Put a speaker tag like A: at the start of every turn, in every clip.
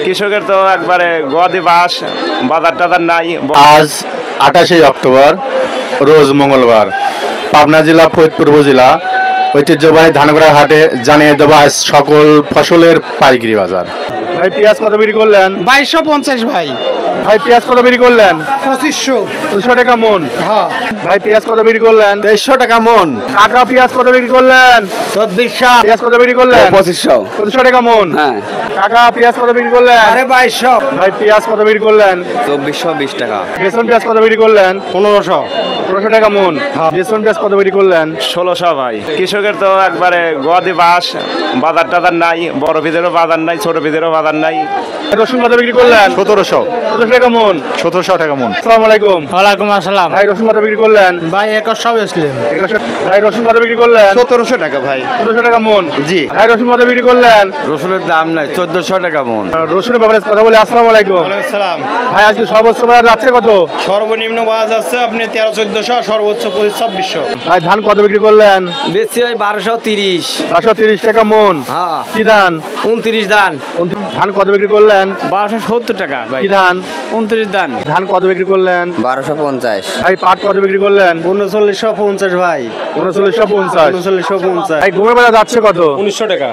A: কৃষকের তো একবারে গদি বাস, বাজার টাজার নাই।
B: আজ 28 অক্টোবর, রোজ মঙ্গলবার, পাবনা জেলা ফরিদপুর উপজেলা ঐতিহ্যবাহী ধানগড়া হাটে জানিয়ে দেবো আজ সকল ফসলের পাইকারি বাজার।
A: ভাই পেঁয়াজ কত বিক্রি করলেন?
C: 2250 ভাই।
A: ভাই পেঁয়াজ কত বিক্রি করলেন?
C: 2500
A: টাকা মন।
C: হ্যাঁ।
A: ভাই পেঁয়াজ কত বিক্রি করলেন?
B: 2300 টাকা মন।
A: কাকা পেঁয়াজ কত বিক্রি করলেন?
C: 2400
A: পেঁয়াজ কত বিক্রি করলেন?
B: 2500
A: টাকা মন।
B: হ্যাঁ।
A: কাকা পেঁয়াজ কত বিক্রি করলেন?
C: 2200
A: ভাই পেঁয়াজ কত বিক্রি করলেন?
B: 2420 টাকা।
A: বেসন পেঁয়াজ কত বিক্রি করলেন?
C: 1500
A: টাকা মন। বেসন পেঁয়াজ কত বিক্রি করলেন? 1600 ভাই। কৃষকের তো একবারে গদি বাস, বাজার টাজার নাই। বড় পিসেরও বাজার নাই, ছোট পিসেরও বাজার নাই। রসুন কত বিক্রি করলেন?
B: 1700
A: টাকা মন।
B: 1700 টাকা মন।
A: আসসালামু আলাইকুম।
C: ওয়ালাইকুম আসসালাম।
A: ভাই রসুন কত বিক্রি করলেন?
C: ভাই 2100 বেচলেন।
A: ভাই রসুন কত বিক্রি করলেন?
B: 1700 টাকা ভাই।
A: 1700 টাকা মন।
B: জি।
A: ভাই রসুন কত বিক্রি করলেন?
B: রসুনের দাম নাই, 1400 টাকা মন।
A: রসুনের ব্যাপারে কথা বলে আসসালামু আলাইকুম।
D: সালাম।
A: ভাই আজকে সর্বোচ্চ বাজার যাচ্ছে কত?
D: সর্বনিম্ন বাজার যাচ্ছে আপনি 13-1400, সর্বোচ্চ 25-2600।
A: ভাই ধান কত বিক্রি করলেন?
B: বেশি হয় 1230।
A: 530 টাকা মন।
B: হ্যাঁ।
A: কি ধান?
B: 29 দান।
A: ধান কত বিক্রি করলেন?
B: 1270 টাকা ভাই।
A: কি ধান?
B: 29 দান।
A: ধান কত বিক্রি করলেন?
B: 1250।
A: ভাই পাট কত বিক্রি করলেন?
D: 3950 ভাই।
A: 3950।
D: 3950।
A: ভাই গমের বাজার যাচ্ছে কত?
D: 1900 টাকা।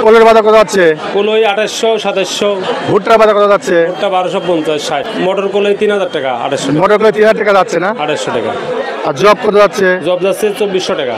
A: কলের বাজার কত যাচ্ছে?
D: কলই 2800-2700,
A: ভুট্টার বাজার কত যাচ্ছে?
D: 1250-60। মটর কলই 3000 টাকা, 2800 টাকা।
A: মোটর করে 3000 টাকা যাচ্ছে না?
D: 2800 টাকা।
A: আর জব কত যাচ্ছে?
D: জব যাচ্ছে 2400 টাকা।